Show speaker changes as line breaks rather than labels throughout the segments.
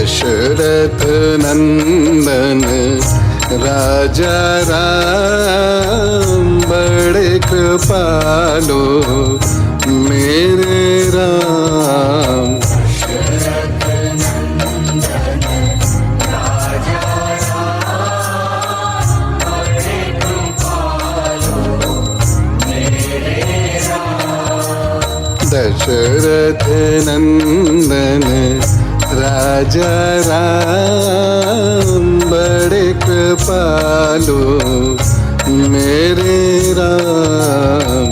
दशरथ नंदन राजा राम बड़े कृपालो मेरे राम। दशरथ नंदन राजा राम बड़े कृपालो मेरे राम।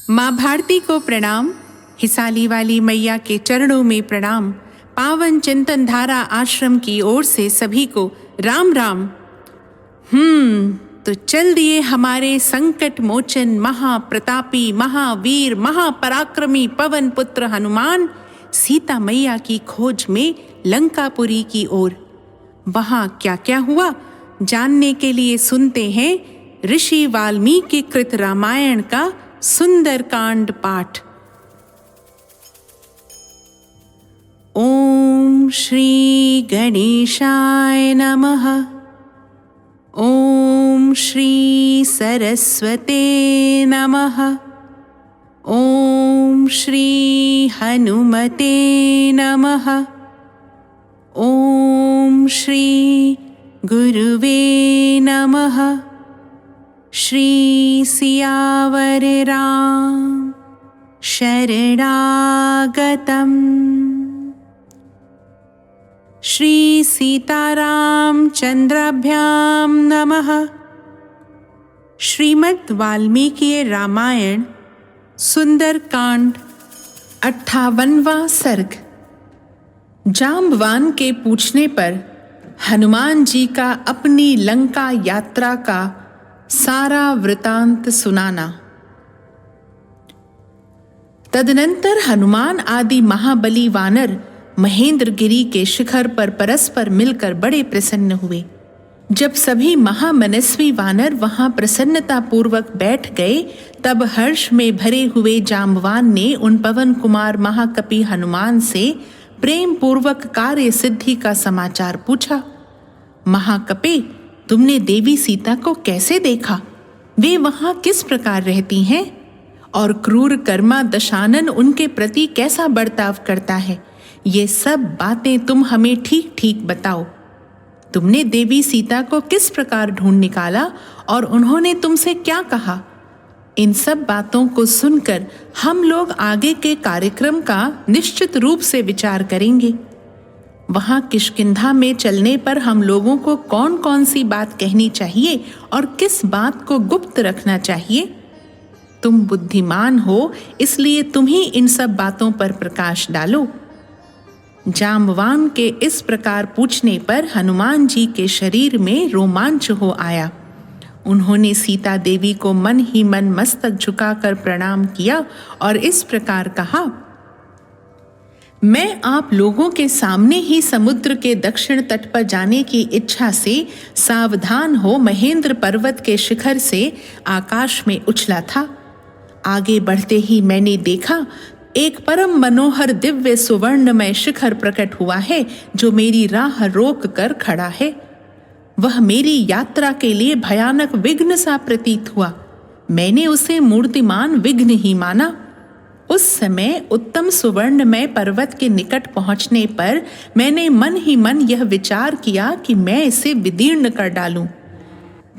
माँ भारती को प्रणाम। हिसाली वाली मैया के चरणों में प्रणाम। पावन चिंतन धारा आश्रम की ओर से सभी को राम राम। तो चल दिए हमारे संकट मोचन महाप्रतापी महावीर महापराक्रमी पवन पुत्र हनुमान सीता मैया की खोज में लंकापुरी की ओर। वहां क्या क्या हुआ जानने के लिए सुनते हैं ऋषि वाल्मीकि कृत रामायण का सुंदर कांड पाठ। ओम श्री गणेशाय नमः। ओम श्री सरस्वते नमः। ओम श्री हनुमते नमः। ओम श्री गुरुवे नमः। श्री सियावर राम शरणागतम्। श्री सीताराम चंद्राभ्यां नमः। श्रीमद् वाल्मीकि रामायण सुंदरकांड 58वां सर्ग। जाम्बवान के पूछने पर हनुमान जी का अपनी लंका यात्रा का सारा वृतांत सुनाना। तदनंतर हनुमान आदि महाबली वानर महेंद्रगिरी के शिखर पर परस्पर मिलकर बड़े प्रसन्न हुए। जब सभी महामनस्वी वानर वहां प्रसन्नता पूर्वक बैठ गए तब हर्ष में भरे हुए जाम्बवान ने उन पवन कुमार महाकपि हनुमान से प्रेम पूर्वक कार्य सिद्धि का समाचार पूछा। महाकपि, तुमने देवी सीता को कैसे देखा? वे वहां किस प्रकार रहती हैं? और क्रूर कर्मा दशानन उनके प्रति कैसा बर्ताव करता है? ये सब बातें तुम हमें ठीक ठीक बताओ। तुमने देवी सीता को किस प्रकार ढूंढ निकाला और उन्होंने तुमसे क्या कहा? इन सब बातों को सुनकर हम लोग आगे के कार्यक्रम का निश्चित रूप से विचार करेंगे। वहां किष्किंधा में चलने पर हम लोगों को कौन कौन सी बात कहनी चाहिए और किस बात को गुप्त रखना चाहिए? तुम बुद्धिमान हो, इसलिए तुम ही इन सब बातों पर प्रकाश डालो। जाम्बवान के इस प्रकार पूछने पर हनुमान जी के शरीर में रोमांच हो आया। उन्होंने सीता देवी को मन ही मन मस्तक झुकाकर प्रणाम किया और इस प्रकार कहा, मैं आप लोगों के सामने ही समुद्र के दक्षिण तट पर जाने की इच्छा से सावधान हो महेंद्र पर्वत के शिखर से आकाश में उछला था। आगे बढ़ते ही मैंने देखा एक परम मनोहर दिव्य सुवर्णमय शिखर प्रकट हुआ है जो मेरी राह रोक कर खड़ा है। वह मेरी यात्रा के लिए भयानक विघ्न सा प्रतीत हुआ। मैंने उसे मूर्तिमान विघ्न ही माना। उस समय उत्तम सुवर्णमय पर्वत के निकट पहुंचने पर मैंने मन ही मन यह विचार किया कि मैं इसे विदीर्ण कर डालूं।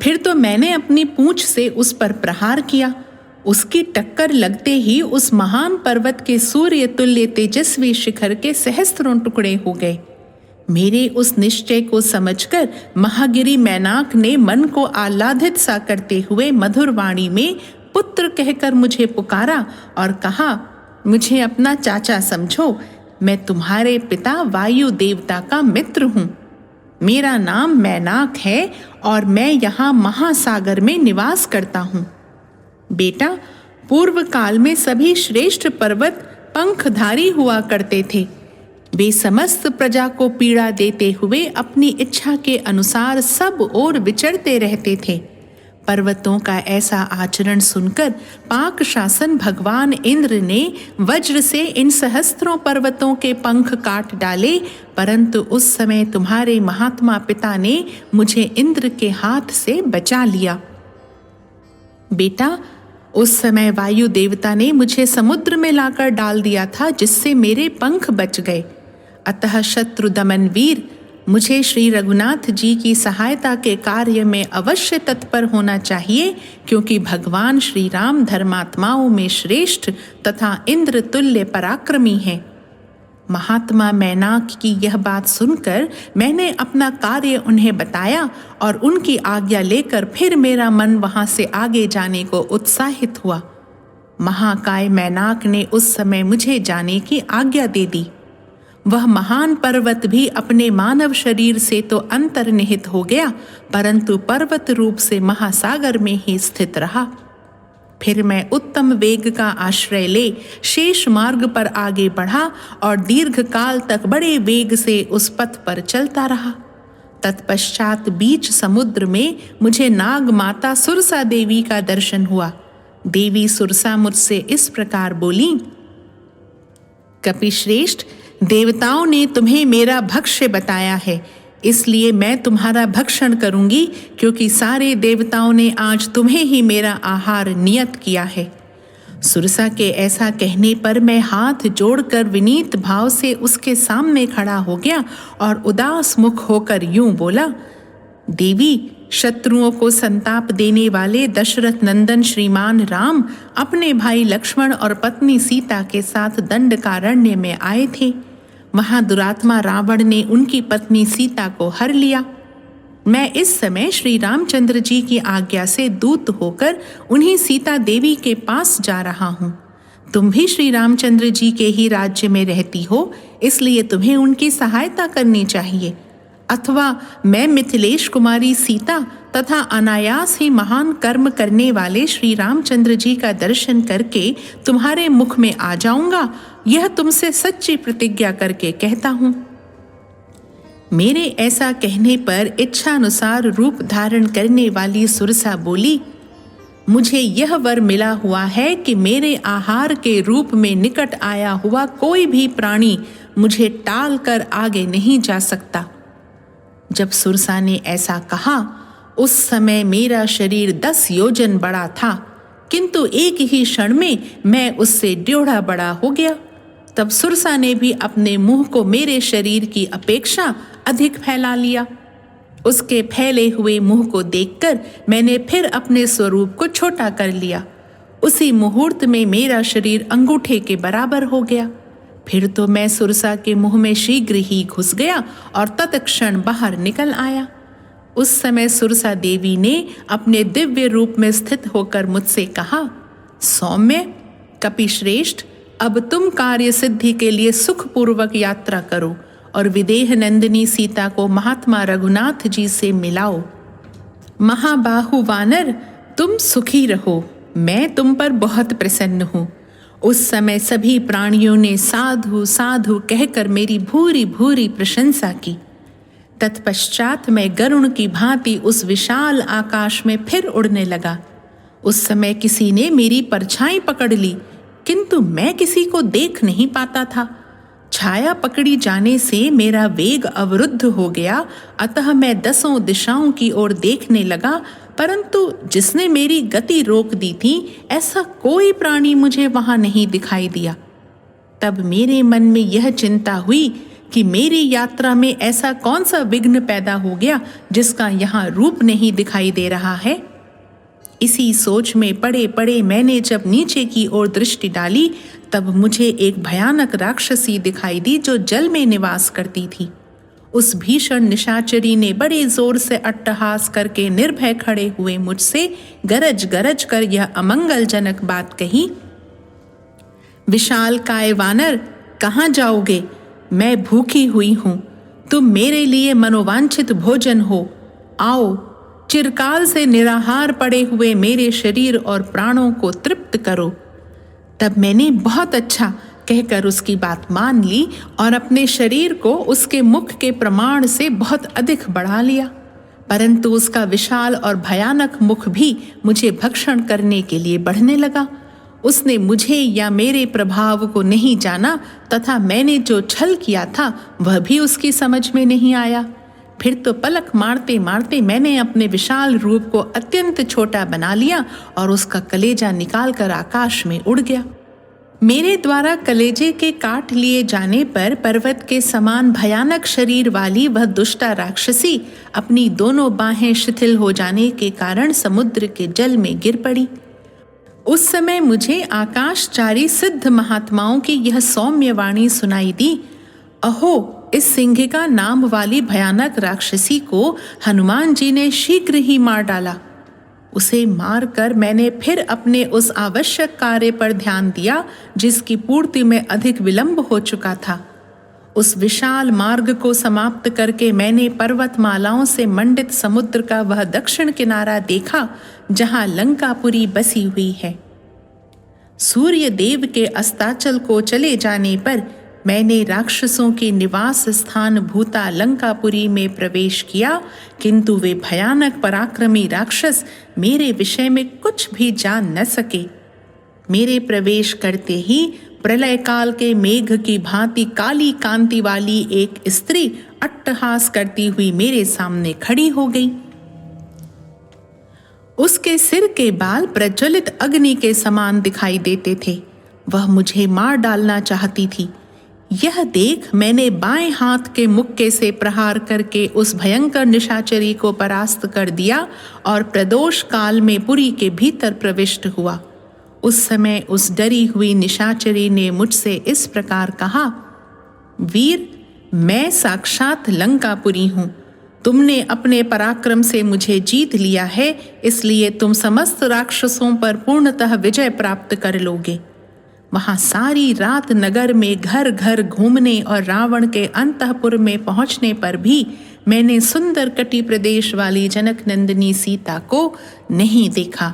फिर तो मैंने अपनी पूंछ से उस पर प्रहार किया। उसकी टक्कर लगते ही उस महान पर्वत के सूर्य तुल्य तेजस्वी शिखर के सहस्त्रों टुकड़े हो गए। मेरे उस निश्चय को समझकर महागिरी मैनाक ने मन को आह्लादित सा करते हुए मधुर वाणी में पुत्र कहकर मुझे पुकारा और कहा, मुझे अपना चाचा समझो। मैं तुम्हारे पिता वायु देवता का मित्र हूँ। मेरा नाम मैनाक है और मैं यहाँ महासागर में निवास करता हूँ। बेटा, पूर्व काल में सभी श्रेष्ठ पर्वत पंखधारी हुआ करते थे, वे समस्त प्रजा को पीड़ा देते हुए अपनी इच्छा के अनुसार सब ओर विचरते रहते थे। पर्वतों का ऐसा आचरण सुनकर पाक शासन भगवान इंद्र ने वज्र से इन सहस्त्रों पर्वतों के पंख काट डाले, परंतु उस समय तुम्हारे महात्मा पिता ने मुझे इंद्र के हाथ से बचा लिया। बेटा, उस समय वायु देवता ने मुझे समुद्र में लाकर डाल दिया था, जिससे मेरे पंख बच गए। अतः शत्रु दमन वीर, मुझे श्री रघुनाथ जी की सहायता के कार्य में अवश्य तत्पर होना चाहिए, क्योंकि भगवान श्री राम धर्मात्माओं में श्रेष्ठ तथा इंद्र तुल्य पराक्रमी हैं। महात्मा मैनाक की यह बात सुनकर मैंने अपना कार्य उन्हें बताया और उनकी आज्ञा लेकर फिर मेरा मन वहां से आगे जाने को उत्साहित हुआ। महाकाय मैनाक ने उस समय मुझे जाने की आज्ञा दे दी। वह महान पर्वत भी अपने मानव शरीर से तो अंतर्निहित हो गया, परंतु पर्वत रूप से महासागर में ही स्थित रहा। फिर मैं उत्तम वेग का आश्रय ले शेष मार्ग पर आगे बढ़ा और दीर्घ काल तक बड़े वेग से उस पथ पर चलता रहा। तत्पश्चात बीच समुद्र में मुझे नाग माता सुरसा देवी का दर्शन हुआ। देवी सुरसा मुझसे इस प्रकार बोली, कपिश्रेष्ठ, देवताओं ने तुम्हें मेरा भक्ष्य बताया है, इसलिए मैं तुम्हारा भक्षण करूंगी, क्योंकि सारे देवताओं ने आज तुम्हें ही मेरा आहार नियत किया है। सुरसा के ऐसा कहने पर मैं हाथ जोड़कर विनीत भाव से उसके सामने खड़ा हो गया और उदास मुख होकर यूं बोला, देवी, शत्रुओं को संताप देने वाले दशरथ नंदन श्रीमान राम अपने भाई लक्ष्मण और पत्नी सीता के साथ दंडकारण्य में आए थे। वहां दुरात्मा रावण ने उनकी पत्नी सीता को हर लिया। मैं इस समय श्री रामचंद्र जी की आज्ञा से दूत होकर उन्हीं सीता देवी के पास जा रहा हूँ। तुम भी श्री रामचंद्र जी के ही राज्य में रहती हो, इसलिए तुम्हें उनकी सहायता करनी चाहिए। अथवा मैं मिथिलेश कुमारी सीता तथा अनायास ही महान कर्म करने वाले श्री रामचंद्र जी का दर्शन करके तुम्हारे मुख में आ जाऊंगा, यह तुमसे सच्ची प्रतिज्ञा करके कहता हूं। मेरे ऐसा कहने पर इच्छानुसार रूप धारण करने वाली सुरसा बोली, मुझे यह वर मिला हुआ है कि मेरे आहार के रूप में निकट आया हुआ कोई भी प्राणी मुझे टाल कर आगे नहीं जा सकता। जब सुरसा ने ऐसा कहा, उस समय मेरा शरीर 10 योजन बड़ा था, किंतु एक ही क्षण में मैं उससे 1.5 बड़ा हो गया। तब सुरसा ने भी अपने मुंह को मेरे शरीर की अपेक्षा अधिक फैला लिया। उसके फैले हुए मुंह को देखकर मैंने फिर अपने स्वरूप को छोटा कर लिया। उसी मुहूर्त में मेरा शरीर अंगूठे के बराबर हो गया। फिर तो मैं सुरसा के मुंह में शीघ्र ही घुस गया और तत्क्षण बाहर निकल आया। उस समय सुरसा देवी ने अपने दिव्य रूप में स्थित होकर मुझसे कहा, सौम्य, कपिश्रेष्ठ, अब तुम कार्य सिद्धि के लिए सुखपूर्वक यात्रा करो और विदेह नंदिनी सीता को महात्मा रघुनाथ जी से मिलाओ। महाबाहु वानर, तुम सुखी रहो, मैं तुम पर बहुत प्रसन्न हूँ। उस समय सभी प्राणियों ने साधु साधु कहकर मेरी भूरी भूरी प्रशंसा की। तत्पश्चात मैं गरुण की भांति उस विशाल आकाश में फिर उड़ने लगा। उस समय किसी ने मेरी परछाई पकड़ ली, किंतु मैं किसी को देख नहीं पाता था। छाया पकड़ी जाने से मेरा वेग अवरुद्ध हो गया, अतः मैं 10 दिशाओं की ओर देखने लगा, परंतु जिसने मेरी गति रोक दी थी ऐसा कोई प्राणी मुझे वहां नहीं दिखाई दिया। तब मेरे मन में यह चिंता हुई कि मेरी यात्रा में ऐसा कौन सा विघ्न पैदा हो गया जिसका यहाँ रूप नहीं दिखाई दे रहा है। इसी सोच में पड़े पड़े मैंने जब नीचे की ओर दृष्टि डाली, तब मुझे एक भयानक राक्षसी दिखाई दी जो जल में निवास करती थी। उस भीषण निशाचरी ने बड़े जोर से अट्टहास करके निर्भय खड़े हुए मुझसे गरज गरज कर यह अमंगलजनक बात कही, विशाल काय वानर, कहाँ जाओगे? मैं भूखी हुई हूँ, तुम मेरे लिए मनोवांछित भोजन हो। आओ, चिरकाल से निराहार पड़े हुए मेरे शरीर और प्राणों को तृप्त करो। तब मैंने बहुत अच्छा कहकर उसकी बात मान ली और अपने शरीर को उसके मुख के प्रमाण से बहुत अधिक बढ़ा लिया। परंतु उसका विशाल और भयानक मुख भी मुझे भक्षण करने के लिए बढ़ने लगा। उसने मुझे या मेरे प्रभाव को नहीं जाना तथा मैंने जो छल किया था वह भी उसकी समझ में नहीं आया। फिर तो पलक मारते मारते मैंने अपने विशाल रूप को अत्यंत छोटा बना लिया और उसका कलेजा निकालकर आकाश में उड़ गया। मेरे द्वारा कलेजे के काट लिए जाने पर पर्वत के समान भयानक शरीर वाली वह दुष्टा राक्षसी अपनी दोनों बाहें शिथिल हो जाने के कारण समुद्र के जल में गिर पड़ी। उस समय मुझे आकाशचारी सिद्ध महात्माओं की यह सौम्य वाणी सुनाई दी, अहो, इस सिंहिका नाम वाली भयानक राक्षसी को हनुमान जी ने शीघ्र ही मार डाला। उसे मारकर मैंने फिर अपने उस आवश्यक कार्य पर ध्यान दिया जिसकी पूर्ति में अधिक विलंब हो चुका था। उस विशाल मार्ग को समाप्त करके मैंने पर्वतमालाओं से मंडित समुद्र का वह दक्षिण किनारा देखा जहां लंकापुरी बसी हुई है। सूर्य देव के अस्ताचल को चले जाने पर मैंने राक्षसों के निवास स्थान भूता लंकापुरी में प्रवेश किया, किंतु वे भयानक पराक्रमी राक्षस मेरे विषय में कुछ भी जान न सके। मेरे प्रवेश करते ही प्रलय काल के मेघ की भांति काली कांति वाली एक स्त्री अट्टहास करती हुई मेरे सामने खड़ी हो गई। उसके सिर के बाल प्रज्वलित अग्नि के समान दिखाई देते थे। वह मुझे मार डालना चाहती थी। यह देख मैंने बाएं हाथ के मुक्के से प्रहार करके उस भयंकर निशाचरी को परास्त कर दिया और प्रदोष काल में पुरी के भीतर प्रविष्ट हुआ। उस समय उस डरी हुई निशाचरी ने मुझसे इस प्रकार कहा, वीर, मैं साक्षात लंकापुरी हूँ। तुमने अपने पराक्रम से मुझे जीत लिया है, इसलिए तुम समस्त राक्षसों पर पूर्णतः विजय प्राप्त कर लोगे। वहां सारी रात नगर में घर घर घूमने और रावण के अंतःपुर में पहुंचने पर भी मैंने सुंदर कटी प्रदेश वाली जनक नंदिनी सीता को नहीं देखा।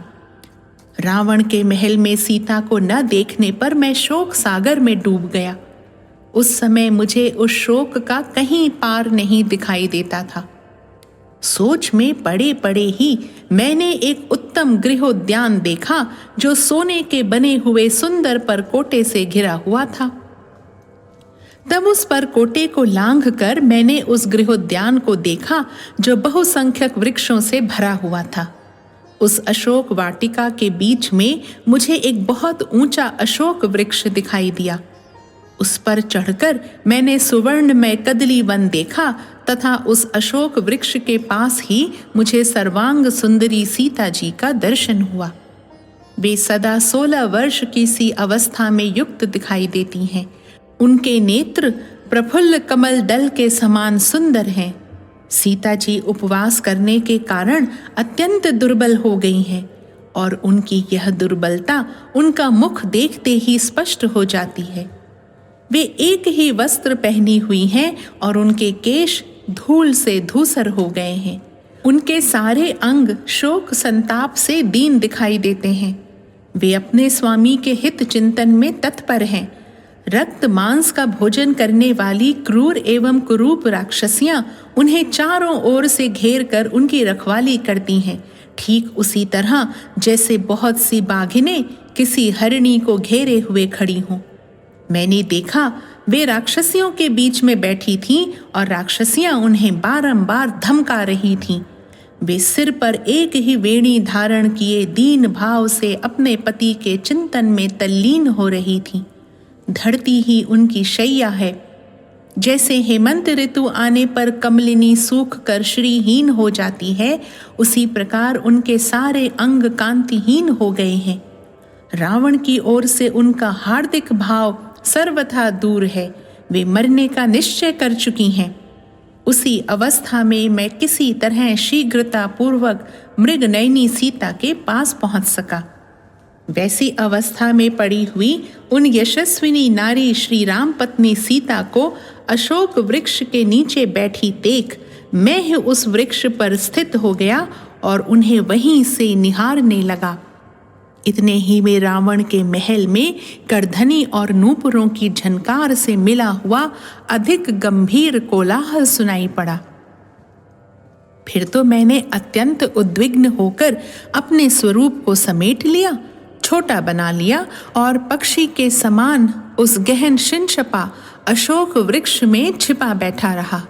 रावण के महल में सीता को न देखने पर मैं शोक सागर में डूब गया। उस समय मुझे उस शोक का कहीं पार नहीं दिखाई देता था। सोच में पड़े पड़े ही मैंने एक उत्तम गृहोद्यान देखा जो सोने के बने हुए सुंदर परकोटे से घिरा हुआ था। तब उस परकोटे को लांघकर मैंने उस गृहोद्यान को देखा जो बहुसंख्यक वृक्षों से भरा हुआ था। उस अशोक वाटिका के बीच में मुझे एक बहुत ऊंचा अशोक वृक्ष दिखाई दिया। उस पर चढ़कर मैंने सुवर्णमय कदली वन देखा तथा उस अशोक वृक्ष के पास ही मुझे सर्वांग सुंदरी सीता जी का दर्शन हुआ। वे सदा 16 वर्ष की सी अवस्था में युक्त दिखाई देती हैं। उनके नेत्र प्रफुल्ल कमल दल के समान सुंदर हैं। सीता जी उपवास करने के कारण अत्यंत दुर्बल हो गई हैं और उनकी यह दुर्बलता उनका मुख देखते ही स्पष्ट हो जाती है। वे एक ही वस्त्र पहनी हुई हैं और उनके केश धूल से धूसर हो गए हैं। उनके सारे अंग शोक संताप से दीन दिखाई देते हैं। वे अपने स्वामी के हित चिंतन में तत्पर हैं। रक्त मांस का भोजन करने वाली क्रूर एवं कुरूप राक्षसियां उन्हें चारों ओर से घेर कर उनकी रखवाली करती हैं, ठीक उसी तरह जैसे बहुत सी बाघिनें किसी हरिणी को घेरे हुए खड़ी हों। मैंने देखा वे राक्षसियों के बीच में बैठी थीं और राक्षसियां उन्हें बारंबार धमका रही थीं। वे सिर पर एक ही वेणी धारण किए दीन भाव से अपने पति के चिंतन में तल्लीन हो रही थीं। धरती ही उनकी शैया है। जैसे हेमंत ऋतु आने पर कमलिनी सूख कर श्रीहीन हो जाती है, उसी प्रकार उनके सारे अंग कांतिहीन हो गए हैं। रावण की ओर से उनका हार्दिक भाव सर्वथा दूर है। वे मरने का निश्चय कर चुकी हैं। उसी अवस्था में मैं किसी तरह शीघ्रता पूर्वक मृगनयनी सीता के पास पहुंच सका। वैसी अवस्था में पड़ी हुई उन यशस्विनी नारी श्री राम पत्नी सीता को अशोक वृक्ष के नीचे बैठी देख मैं ही उस वृक्ष पर स्थित हो गया और उन्हें वहीं से निहारने लगा। इतने ही में रावण के महल में करधनी और नूपुरों की झनकार से मिला हुआ अधिक गंभीर कोलाहल सुनाई पड़ा। फिर तो मैंने अत्यंत उद्विग्न होकर अपने स्वरूप को समेट लिया, छोटा बना लिया और पक्षी के समान उस गहन शिनशपा अशोक वृक्ष में छिपा बैठा रहा।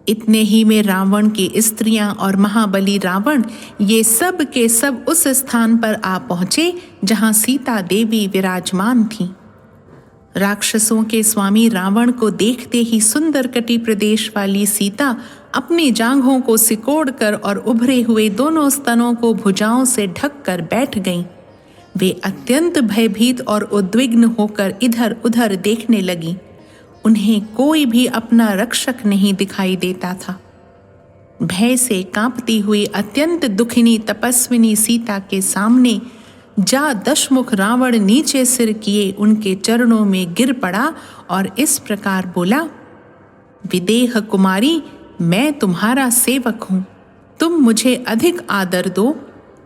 इतने ही में रावण की स्त्रियां और महाबली रावण ये सब के सब उस स्थान पर आ पहुंचे जहां सीता देवी विराजमान थीं। राक्षसों के स्वामी रावण को देखते ही सुंदर कटी प्रदेश वाली सीता अपनी जांघों को सिकोड़कर और उभरे हुए दोनों स्तनों को भुजाओं से ढककर बैठ गईं। वे अत्यंत भयभीत और उद्विग्न होकर इधर उधर देखने लगीं। उन्हें कोई भी अपना रक्षक नहीं दिखाई देता था। भय से कांपती हुई अत्यंत दुखिनी तपस्विनी सीता के सामने जा दशमुख रावण नीचे सिर किए उनके चरणों में गिर पड़ा और इस प्रकार बोला, विदेह कुमारी, मैं तुम्हारा सेवक हूं, तुम मुझे अधिक आदर दो।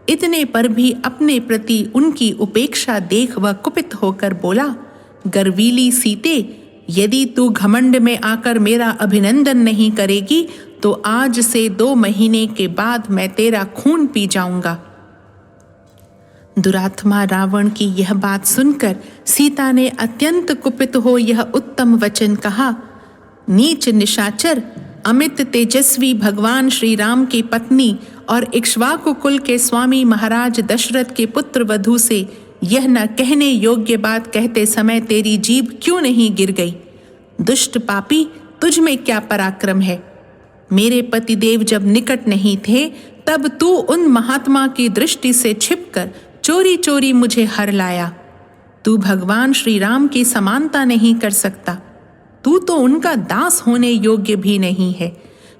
इतने पर भी अपने प्रति उनकी उपेक्षा देख वह कुपित होकर बोला, गर्वीली सीते, यदि तू घमंड में आकर मेरा अभिनंदन नहीं करेगी तो आज से 2 महीने के बाद मैं तेरा खून पी जाऊंगा। दुरात्मा रावण की यह बात सुनकर सीता ने अत्यंत कुपित हो यह उत्तम वचन कहा, नीच निशाचर, अमित तेजस्वी भगवान श्री राम की पत्नी और इक्ष्वाकु कुल के स्वामी महाराज दशरथ के पुत्र वधू से यह न कहने योग्य बात कहते समय तेरी जीभ क्यों नहीं गिर गई? दुष्ट पापी, तुझ में क्या पराक्रम है? मेरे पतिदेव जब निकट नहीं थे तब तू उन महात्मा की दृष्टि से छिपकर चोरी चोरी मुझे हर लाया। तू भगवान श्री राम की समानता नहीं कर सकता। तू तो उनका दास होने योग्य भी नहीं है।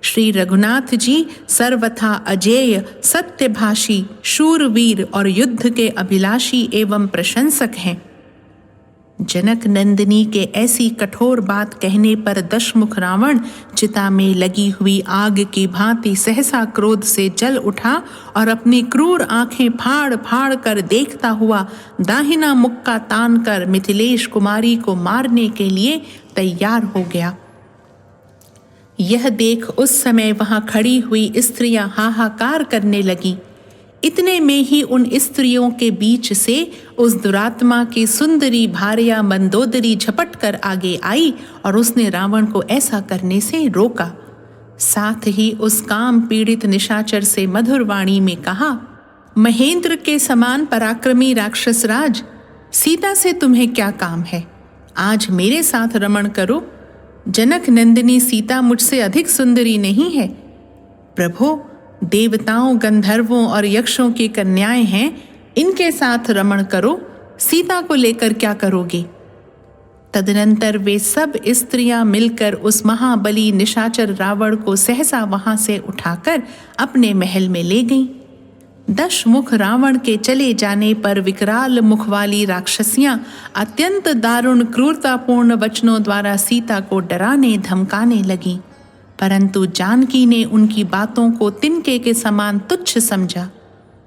श्री रघुनाथ जी सर्वथा अजेय, सत्यभाषी, शूरवीर और युद्ध के अभिलाषी एवं प्रशंसक हैं। जनक नंदिनी के ऐसी कठोर बात कहने पर दशमुख रावण चिता में लगी हुई आग की भांति सहसा क्रोध से जल उठा और अपनी क्रूर आंखें फाड़ फाड़ कर देखता हुआ दाहिना मुक्का तान कर मिथिलेश कुमारी को मारने के लिए तैयार हो गया। यह देख उस समय वहां खड़ी हुई स्त्रियां हाहाकार करने लगी। इतने में ही उन स्त्रियों के बीच से उस दुरात्मा की सुंदरी भार्या मंदोदरी झपट कर आगे आई और उसने रावण को ऐसा करने से रोका। साथ ही उस काम पीड़ित निशाचर से मधुर वाणी में कहा, महेंद्र के समान पराक्रमी राक्षस राज, सीता से तुम्हें क्या काम है? आज मेरे साथ रमण करो। जनक नंदिनी सीता मुझसे अधिक सुंदरी नहीं है। प्रभो, देवताओं, गंधर्वों और यक्षों की कन्याएं हैं, इनके साथ रमण करो। सीता को लेकर क्या करोगे? तदनंतर वे सब स्त्रियां मिलकर उस महाबली निशाचर रावण को सहसा वहां से उठाकर अपने महल में ले गईं। दशमुख रावण के चले जाने पर विकराल मुख वाली राक्षसियां अत्यंत दारुण क्रूरतापूर्ण वचनों द्वारा सीता को डराने धमकाने लगीं, परंतु जानकी ने उनकी बातों को तिनके के समान तुच्छ समझा।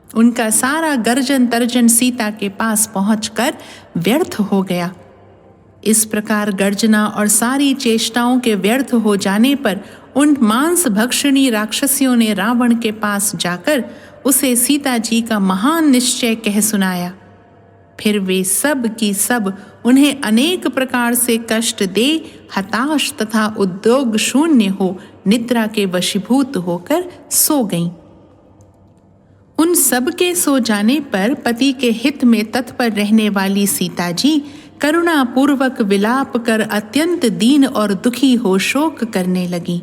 उनका सारा गर्जन तर्जन सीता के पास पहुंचकर व्यर्थ हो गया। इस प्रकार गर्जना और सारी चेष्टाओं के व्यर्थ हो जाने पर उन मांस भक्षणी राक्षसियों ने रावण के पास जाकर उसे सीता जी का महान निश्चय कह सुनाया। फिर वे सब की सब उन्हें अनेक प्रकार से कष्ट दे हताश तथा उद्योग शून्य हो निद्रा के वशीभूत होकर सो गईं। उन सब के सो जाने पर पति के हित में तत्पर रहने वाली सीता जी करुणा पूर्वक विलाप कर अत्यंत दीन और दुखी हो शोक करने लगी।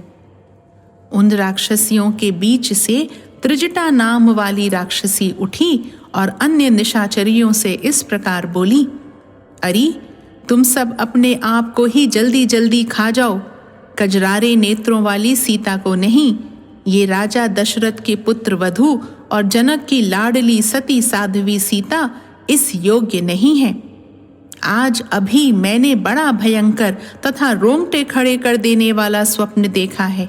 उन राक्षसियों के बीच से त्रिजटा नाम वाली राक्षसी उठी और अन्य निशाचरियों से इस प्रकार बोली, अरे तुम सब अपने आप को ही जल्दी जल्दी खा जाओ, कजरारे नेत्रों वाली सीता को नहीं। ये राजा दशरथ के पुत्र वधू और जनक की लाडली सती साध्वी सीता इस योग्य नहीं है। आज अभी मैंने बड़ा भयंकर तथा रोंगटे खड़े कर देने वाला स्वप्न देखा है।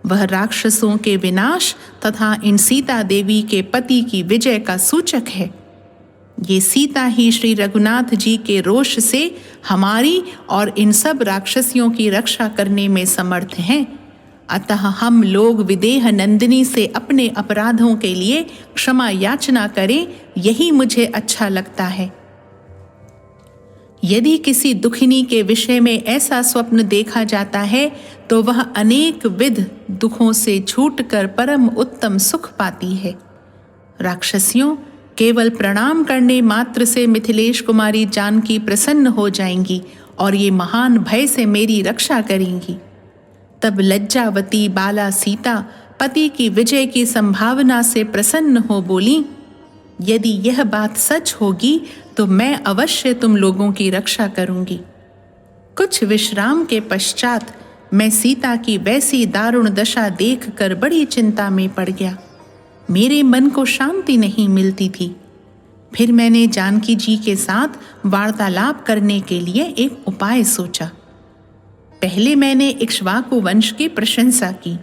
वह राक्षसों के विनाश तथा इन सीता देवी के पति की विजय का सूचक है। ये सीता ही श्री रघुनाथ जी के रोष से हमारी और इन सब राक्षसियों की रक्षा करने में समर्थ हैं। अतः हम लोग विदेह नंदिनी से अपने अपराधों के लिए क्षमा याचना करें, यही मुझे अच्छा लगता है। यदि किसी दुखिनी के विषय में ऐसा स्वप्न देखा जाता है तो वह अनेक विध दुखों से छूटकर परम उत्तम सुख पाती है। राक्षसियों, केवल प्रणाम करने मात्र से मिथिलेश कुमारी जानकी प्रसन्न हो जाएंगी और ये महान भय से मेरी रक्षा करेंगी। तब लज्जावती बाला सीता पति की विजय की संभावना से प्रसन्न हो बोली, यदि यह बात सच होगी तो मैं अवश्य तुम लोगों की रक्षा करूंगी। कुछ विश्राम के पश्चात मैं सीता की वैसी दारुण दशा देखकर बड़ी चिंता में पड़ गया। मेरे मन को शांति नहीं मिलती थी। फिर मैंने जानकी जी के साथ वार्तालाप करने के लिए एक उपाय सोचा। पहले मैंने इक्ष्वाकु वंश की प्रशंसा की।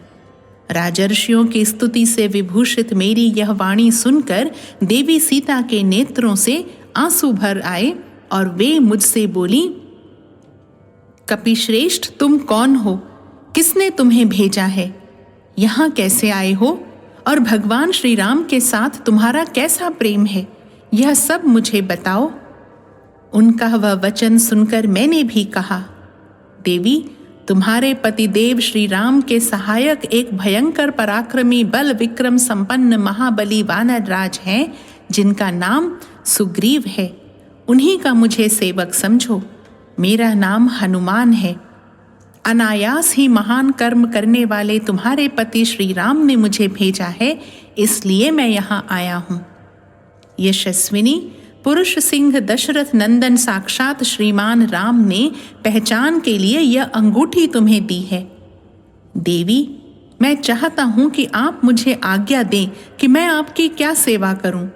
राजर्षियों की स्तुति से विभूषित मेरी यह वाणी सुनकर देवी सीता के नेत्रों से आंसू भर आए और वे मुझसे बोली, कपिश्रेष्ठ, तुम कौन हो? किसने तुम्हें भेजा है? यहाँ कैसे आए हो? और भगवान श्री राम के साथ तुम्हारा कैसा प्रेम है, यह सब मुझे बताओ। उनका वह वचन सुनकर मैंने भी कहा, देवी, तुम्हारे पतिदेव श्री राम के सहायक एक भयंकर पराक्रमी बल विक्रम संपन्न महाबली वानर राज हैं, जिनका नाम सुग्रीव है। उन्हीं का मुझे सेवक समझो। मेरा नाम हनुमान है। अनायास ही महान कर्म करने वाले तुम्हारे पति श्री राम ने मुझे भेजा है, इसलिए मैं यहाँ आया हूँ। यशस्विनी पुरुष सिंह दशरथ नंदन साक्षात श्रीमान राम ने पहचान के लिए यह अंगूठी तुम्हें दी है। देवी, मैं चाहता हूं कि आप मुझे आज्ञा दें कि मैं आपकी क्या सेवा करूं।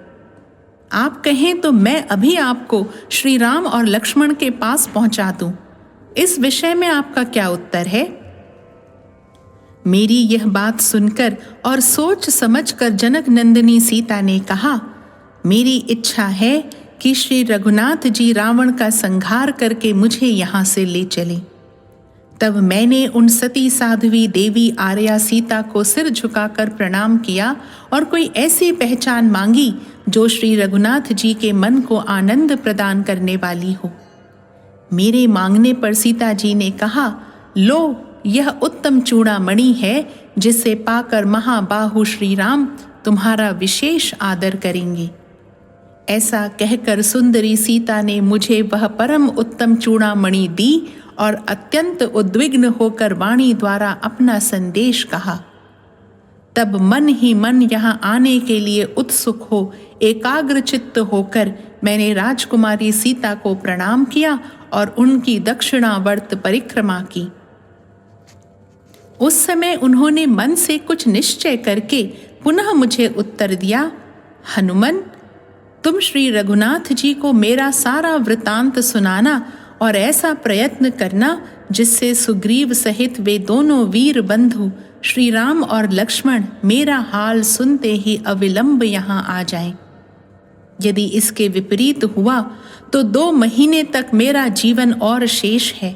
आप कहें तो मैं अभी आपको श्री राम और लक्ष्मण के पास पहुंचा दूं। इस विषय में आपका क्या उत्तर है? मेरी यह बात सुनकर और सोच समझकर जनक नंदिनी सीता ने कहा, मेरी इच्छा है कि श्री रघुनाथ जी रावण का संहार करके मुझे यहाँ से ले चलें। तब मैंने उन सती साध्वी देवी आर्या सीता को सिर झुकाकर प्रणाम किया और कोई ऐसी पहचान मांगी जो श्री रघुनाथ जी के मन को आनंद प्रदान करने वाली हो। मेरे मांगने पर सीता जी ने कहा, लो, यह उत्तम चूड़ामणि है, जिसे पाकर महाबाहु श्री राम तुम्हारा विशेष आदर करेंगे। ऐसा कहकर सुंदरी सीता ने मुझे वह परम उत्तम चूड़ामणि दी और अत्यंत उद्विग्न होकर वाणी द्वारा अपना संदेश कहा। तब मन ही मन यहाँ आने के लिए उत्सुक हो एकाग्र चित्त होकर मैंने राजकुमारी सीता को प्रणाम किया और उनकी दक्षिणावर्त परिक्रमा की। उस समय उन्होंने मन से कुछ निश्चय करके पुनः मुझे उत्तर दिया, हनुमान, तुम श्री रघुनाथ जी को मेरा सारा वृतांत सुनाना और ऐसा प्रयत्न करना जिससे सुग्रीव सहित वे दोनों वीर बंधु श्री राम और लक्ष्मण मेरा हाल सुनते ही अविलंब यहाँ आ जाएं। यदि इसके विपरीत हुआ तो 2 महीने तक मेरा जीवन और शेष है।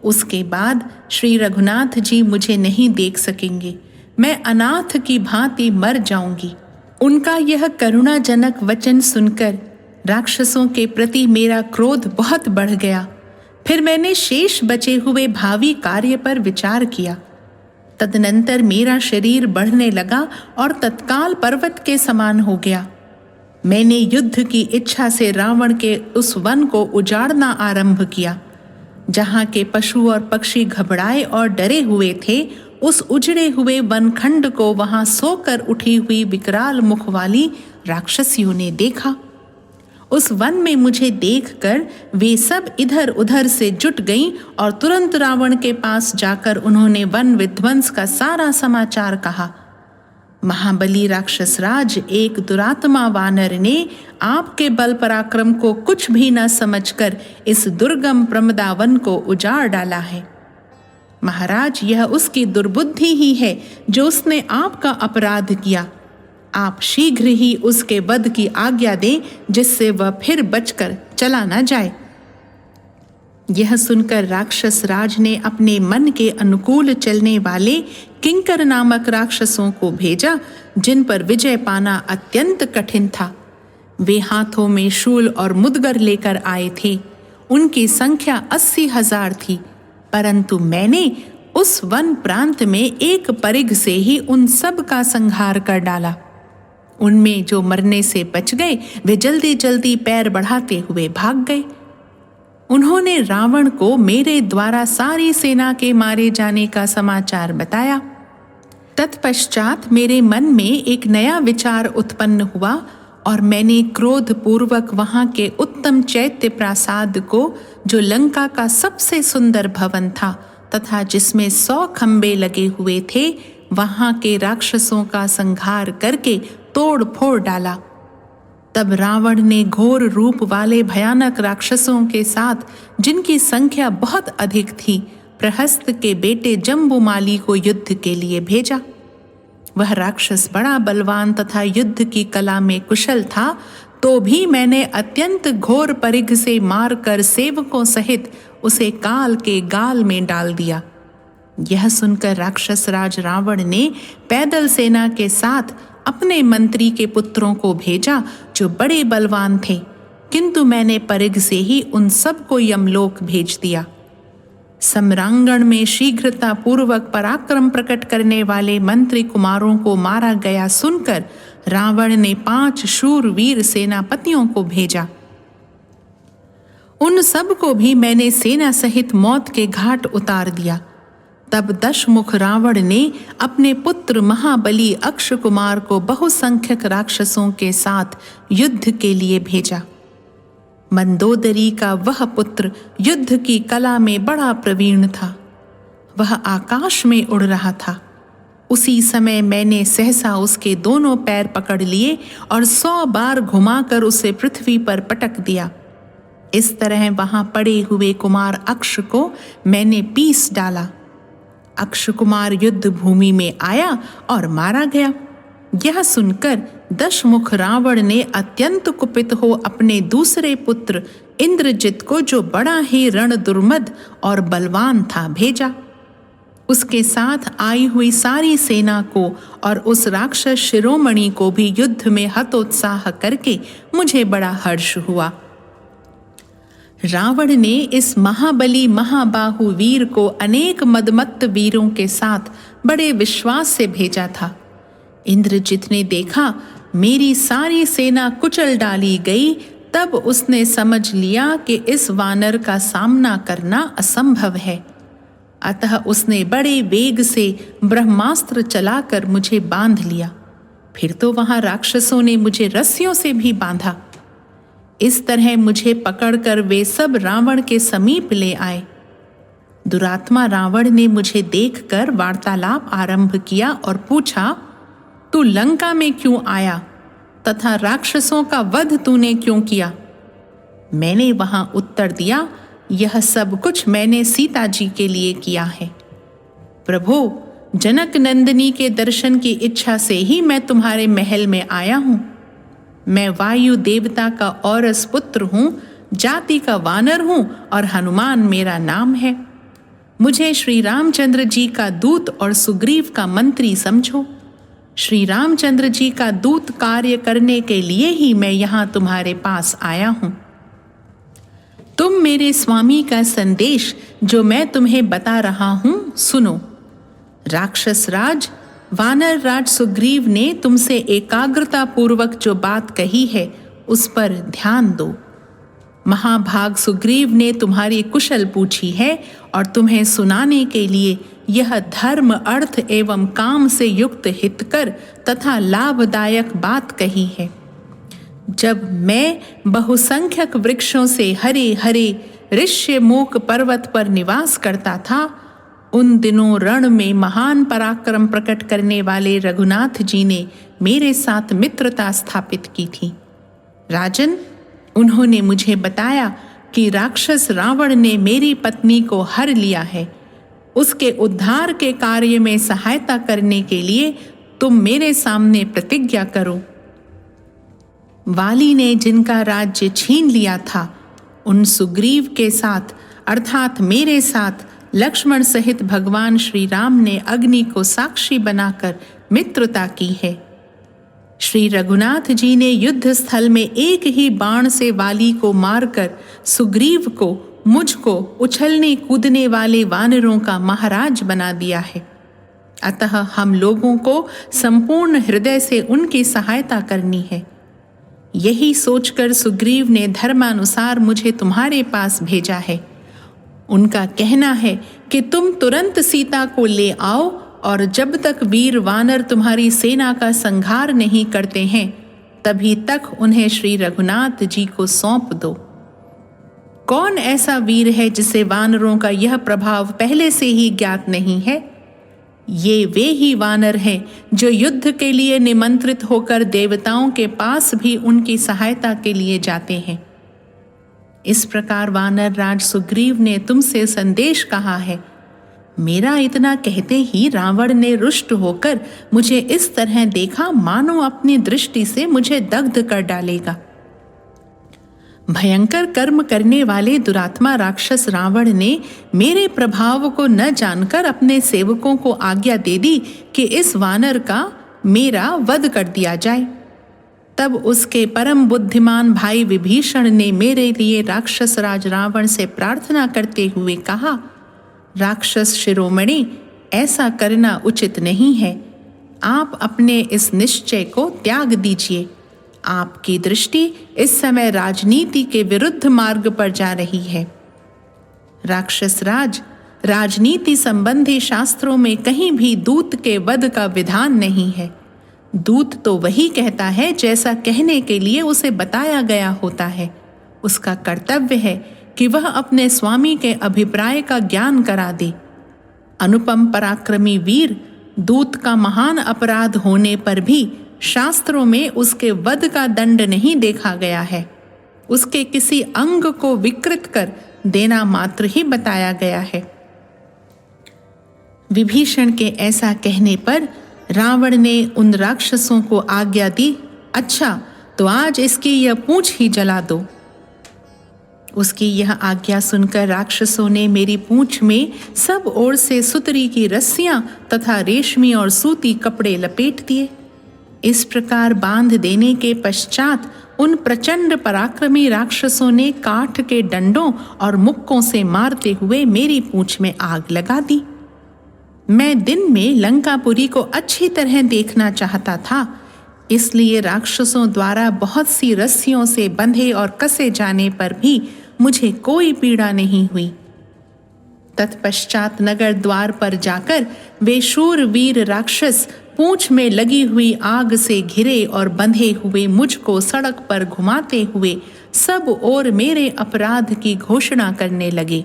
उसके बाद श्री रघुनाथ जी मुझे नहीं देख सकेंगे। मैं अनाथ की भांति मर जाऊंगी। उनका यह करुणाजनक वचन सुनकर राक्षसों के प्रति मेरा क्रोध बहुत बढ़ गया। फिर मैंने शेष बचे हुए भावी कार्य पर विचार किया। तदनंतर मेरा शरीर बढ़ने लगा और तत्काल पर्वत के समान हो गया। मैंने युद्ध की इच्छा से रावण के उस वन को उजाड़ना आरंभ किया। जहाँ के पशु और पक्षी घबराए और डरे हुए थे, उस उजड़े हुए वनखंड को वहां सोकर उठी हुई विकराल मुख वाली राक्षसियों ने देखा। उस वन में मुझे देखकर वे सब इधर उधर से जुट गईं और तुरंत रावण के पास जाकर उन्होंने वन विध्वंस का सारा समाचार कहा। महाबली राक्षसराज एक दुरात्मा वानर ने आपके बल पराक्रम को कुछ भी न समझकर इस दुर्गम प्रमदावन को उजाड़ डाला है। महाराज, यह उसकी दुर्बुद्धि ही है जो उसने आपका अपराध किया। आप शीघ्र ही उसके वध की आज्ञा दें, जिससे वह फिर बचकर चला न जाए। यह सुनकर राक्षस राज ने अपने मन के अनुकूल चलने वाले किंकर नामक राक्षसों को भेजा, जिन पर विजय पाना अत्यंत कठिन था। वे हाथों में शूल और मुदगर लेकर आए थे। उनकी संख्या 80,000 थी, परंतु मैंने उस वन प्रांत में एक परिघ से ही उन सब का संहार कर डाला। उनमें जो मरने से बच गए, वे जल्दी जल्दी पैर बढ़ाते हुए भाग गए। उन्होंने रावण को मेरे द्वारा सारी सेना के मारे जाने का समाचार बताया। तत्पश्चात मेरे मन में एक नया विचार उत्पन्न हुआ और मैंने क्रोध पूर्वक वहां के उत्तम चैत्य प्रासाद को, जो लंका का सबसे सुंदर भवन था तथा जिसमें 100 खंबे लगे हुए थे, वहां के राक्षसों का संहार करके तोड़ फोड़ डाला। तब रावण ने घोर रूप वाले भयानक राक्षसों के साथ, जिनकी संख्या बहुत अधिक थी, प्रहस्त के बेटे जम्बुमाली को युद्ध के लिए भेजा। वह राक्षस बड़ा बलवान तथा युद्ध की कला में कुशल था, तो भी मैंने अत्यंत घोर परिघ से मारकर सेवकों सहित उसे काल के गाल में डाल दिया। यह सुनकर राक्षस राज रावण ने पैदल सेना के साथ अपने मंत्री के पुत्रों को भेजा, जो बड़े बलवान थे, किंतु मैंने परिघ से ही उन सब को यमलोक भेज दिया। सम्रांगण में शीघ्रता पूर्वक पराक्रम प्रकट करने वाले मंत्री कुमारों को मारा गया सुनकर रावण ने 5 शूरवीर सेनापतियों को भेजा। उन सब को भी मैंने सेना सहित मौत के घाट उतार दिया। तब दशमुख रावण ने अपने पुत्र महाबली अक्ष कुमार को बहुसंख्यक राक्षसों के साथ युद्ध के लिए भेजा। मंदोदरी का वह पुत्र युद्ध की कला में बड़ा प्रवीण था। वह आकाश में उड़ रहा था। उसी समय मैंने सहसा उसके दोनों पैर पकड़ लिए और 100 बार घुमाकर उसे पृथ्वी पर पटक दिया। इस तरह वहां पड़े हुए कुमार अक्ष को मैंने पीस डाला। अक्ष कुमार युद्ध भूमि में आया और मारा गया। यह सुनकर दशमुख रावण ने अत्यंत कुपित हो अपने दूसरे पुत्र इंद्रजित को, जो बड़ा ही रण दुर्मद और बलवान था, भेजा। उसके साथ आई हुई सारी सेना को और उस राक्षस शिरोमणि को भी युद्ध में हतोत्साह करके मुझे बड़ा हर्ष हुआ। रावण ने इस महाबली महाबाहु वीर को अनेक मदमत्त वीरों के साथ बड़े विश्वास से भेजा था। इंद्रजित ने देखा मेरी सारी सेना कुचल डाली गई, तब उसने समझ लिया कि इस वानर का सामना करना असंभव है। अतः उसने बड़े वेग से ब्रह्मास्त्र चलाकर मुझे बांध लिया। फिर तो वहां राक्षसों ने मुझे रस्सियों से भी बांधा। इस तरह मुझे पकड़कर वे सब रावण के समीप ले आए। दुरात्मा रावण ने मुझे देखकर वार्तालाप आरंभ किया और पूछा, तू लंका में क्यों आया तथा राक्षसों का वध तूने क्यों किया? मैंने वहां उत्तर दिया, यह सब कुछ मैंने सीता जी के लिए किया है। प्रभु, जनक नंदिनी के दर्शन की इच्छा से ही मैं तुम्हारे महल में आया हूं। मैं वायु देवता का औरस पुत्र हूं, जाति का वानर हूं और हनुमान मेरा नाम है। मुझे श्री रामचंद्र जी का दूत और सुग्रीव का मंत्री समझो। श्री रामचंद्र जी का दूत कार्य करने के लिए ही मैं यहाँ तुम्हारे पास आया हूँ। तुम मेरे स्वामी का संदेश जो मैं तुम्हें बता रहा हूँ सुनो। राक्षस राज वानर राज सुग्रीव ने तुमसे एकाग्रता पूर्वक जो बात कही है उस पर ध्यान दो। महाभाग सुग्रीव ने तुम्हारी कुशल पूछी है और तुम्हें सुनाने के लिए यह धर्म अर्थ एवं काम से युक्त हितकर तथा लाभदायक बात कही है। जब मैं बहुसंख्यक वृक्षों से हरे हरे ऋष्यमूक पर्वत पर निवास करता था, उन दिनों रण में महान पराक्रम प्रकट करने वाले रघुनाथ जी ने मेरे साथ मित्रता स्थापित की थी। राजन, उन्होंने मुझे बताया कि राक्षस रावण ने मेरी पत्नी को हर लिया है। उसके उद्धार के कार्य में सहायता करने के लिए तुम मेरे सामने प्रतिज्ञा करो। वाली ने जिनका राज्य छीन लिया था, उन सुग्रीव के साथ अर्थात मेरे साथ लक्ष्मण सहित भगवान श्री राम ने अग्नि को साक्षी बनाकर मित्रता की है। श्री रघुनाथ जी ने युद्ध स्थल में एक ही बाण से वाली को मारकर सुग्रीव को, मुझको उछलने कूदने वाले वानरों का महाराज बना दिया है। अतः हम लोगों को संपूर्ण हृदय से उनकी सहायता करनी है। यही सोचकर सुग्रीव ने धर्मानुसार मुझे तुम्हारे पास भेजा है। उनका कहना है कि तुम तुरंत सीता को ले आओ और जब तक वीर वानर तुम्हारी सेना का संहार नहीं करते हैं, तभी तक उन्हें श्री रघुनाथ जी को सौंप दो। कौन ऐसा वीर है जिसे वानरों का यह प्रभाव पहले से ही ज्ञात नहीं है? ये वे ही वानर हैं जो युद्ध के लिए निमंत्रित होकर देवताओं के पास भी उनकी सहायता के लिए जाते हैं। इस प्रकार वानर राज सुग्रीव ने तुमसे संदेश कहा है। मेरा इतना कहते ही रावण ने रुष्ट होकर मुझे इस तरह देखा मानो अपनी दृष्टि से मुझे दग्ध कर डालेगा। भयंकर कर्म करने वाले दुरात्मा राक्षस रावण ने मेरे प्रभाव को न जानकर अपने सेवकों को आज्ञा दे दी कि इस वानर का मेरा वध कर दिया जाए। तब उसके परम बुद्धिमान भाई विभीषण ने मेरे लिए राक्षस राज रावण से प्रार्थना करते हुए कहा, राक्षस शिरोमणि, ऐसा करना उचित नहीं है। आप अपने इस निश्चय को त्याग दीजिए। आपकी दृष्टि इस समय राजनीति के विरुद्ध मार्ग पर जा रही है। राक्षस राज, राजनीति संबंधी शास्त्रों में कहीं भी दूत के वध का विधान नहीं है। दूत तो वही कहता है जैसा कहने के लिए उसे बताया गया होता है। उसका कर्तव्य है कि वह अपने स्वामी के अभिप्राय का ज्ञान करा दे। अनुपम पराक्रमी वीर दूत का महान अपराध होने पर भी शास्त्रों में उसके वध का दंड नहीं देखा गया है। उसके किसी अंग को विकृत कर देना मात्र ही बताया गया है। विभीषण के ऐसा कहने पर रावण ने उन राक्षसों को आज्ञा दी, अच्छा तो आज इसकी यह पूंछ ही जला दो। उसकी यह आज्ञा सुनकर राक्षसों ने मेरी पूंछ में सब ओर से सुतरी की रस्सियां तथा रेशमी और सूती कपड़े लपेट दिए। इस प्रकार बांध देने के पश्चात उन प्रचंड पराक्रमी राक्षसों ने काठ के डंडों और मुक्कों से मारते हुए मेरी पूंछ में आग लगा दी। मैं दिन में लंकापुरी को अच्छी तरह देखना चाहता था, इसलिए राक्षसों द्वारा बहुत सी रस्सियों से बंधे और कसे जाने पर भी मुझे कोई पीड़ा नहीं हुई। तत्पश्चात नगर द्वार पर जाकर वे शूर वीर राक्षस पूंछ में लगी हुई आग से घिरे और बंधे हुए मुझको सड़क पर घुमाते हुए सब ओर मेरे अपराध की घोषणा करने लगे।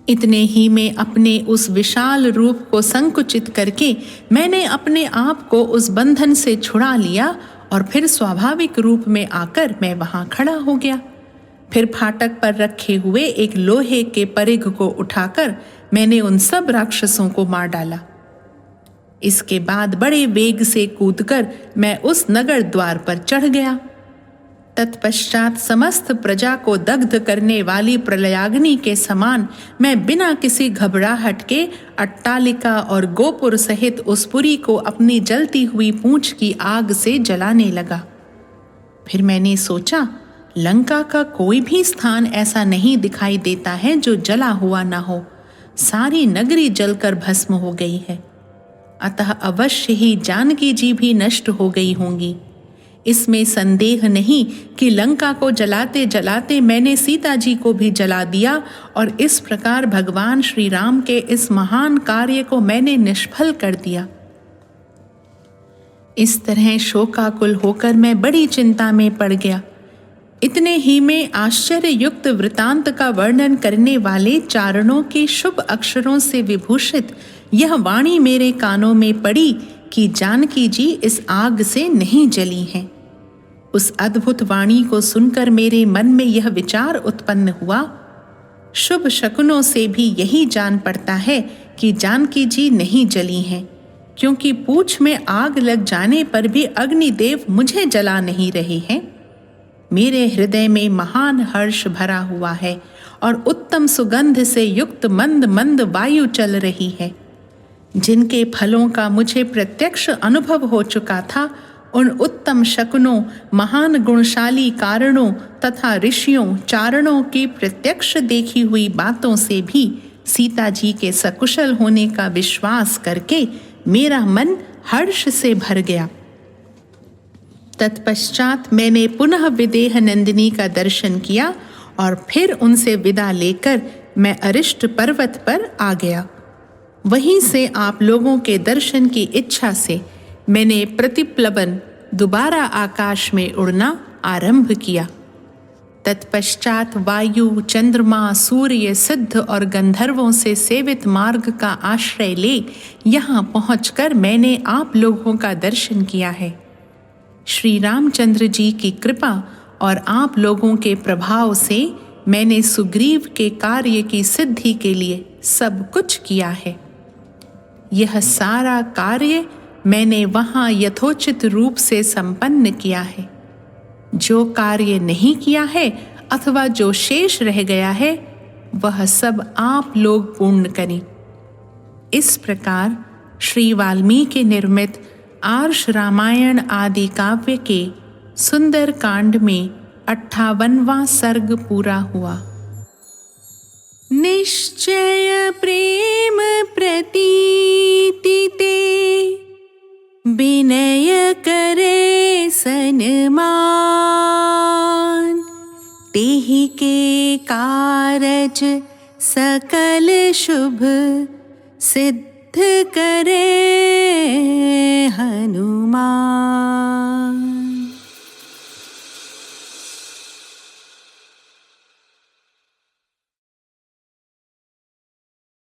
इतने ही में अपने उस विशाल रूप को संकुचित करके मैंने अपने आप को उस बंधन से छुड़ा लिया और फिर स्वाभाविक रूप में आकर मैं वहां खड़ा हो गया। फिर फाटक पर रखे हुए एक लोहे के परिघ को उठाकर मैंने उन सब राक्षसों को मार डाला। इसके बाद बड़े वेग से कूदकर मैं उस नगर द्वार पर चढ़ गया। तत्पश्चात समस्त प्रजा को दग्ध करने वाली प्रलयाग्नि के समान मैं बिना किसी घबराहट के अट्टालिका और गोपुर सहित उस पुरी को अपनी जलती हुई पूंछ की आग से जलाने लगा। फिर मैंने सोचा, लंका का कोई भी स्थान ऐसा नहीं दिखाई देता है जो जला हुआ ना हो। सारी नगरी जलकर भस्म हो गई है, अतः अवश्य ही जानकी जी भी नष्ट हो गई होंगी। इसमें संदेह नहीं कि लंका को जलाते जलाते मैंने सीता जी को भी जला दिया और इस प्रकार भगवान श्री राम के इस महान कार्य को मैंने निष्फल कर दिया। इस तरह शोकाकुल होकर मैं बड़ी चिंता में पड़ गया। इतने ही में आश्चर्य युक्त वृतांत का वर्णन करने वाले चारणों के शुभ अक्षरों से विभूषित यह वाणी मेरे कानों में पड़ी कि जानकी जी इस आग से नहीं जली हैं। उस अद्भुत वाणी को सुनकर मेरे मन में यह विचार उत्पन्न हुआ, शुभ शकुनों से भी यही जान पड़ता है कि जानकी जी नहीं जली हैं। क्योंकि पूंछ में आग लग जाने पर भी अग्निदेव मुझे जला नहीं रहे हैं। मेरे हृदय में महान हर्ष भरा हुआ है और उत्तम सुगंध से युक्त मंद मंद वायु चल रही है। जिनके फलों का मुझे प्रत्यक्ष अनुभव हो चुका था, उन उत्तम शकुनों, महान गुणशाली कारणों तथा ऋषियों चारणों की प्रत्यक्ष देखी हुई बातों से भी सीता जी के सकुशल होने का विश्वास करके मेरा मन हर्ष से भर गया। तत्पश्चात मैंने पुनः विदेह नंदिनी का दर्शन किया और फिर उनसे विदा लेकर मैं अरिष्ट पर्वत पर आ गया। वहीं से आप लोगों के दर्शन की इच्छा से मैंने प्रतिप्लवन दोबारा आकाश में उड़ना आरंभ किया। तत्पश्चात वायु, चंद्रमा, सूर्य, सिद्ध और गंधर्वों से सेवित मार्ग का आश्रय ले यहाँ पहुंचकर मैंने आप लोगों का दर्शन किया है। श्री रामचंद्र जी की कृपा और आप लोगों के प्रभाव से मैंने सुग्रीव के कार्य की सिद्धि के लिए सब कुछ किया है। यह सारा कार्य मैंने वहाँ यथोचित रूप से संपन्न किया है। जो कार्य नहीं किया है अथवा जो शेष रह गया है, वह सब आप लोग पूर्ण करें। इस प्रकार श्री वाल्मीकि निर्मित आर्ष रामायण आदि काव्य के सुंदर कांड में 58वां सर्ग पूरा हुआ। निश्चय प्रेम प्रतीति ते, विनय करे सन्मान, तेहि के कारज सकल शुभ सिद्ध करे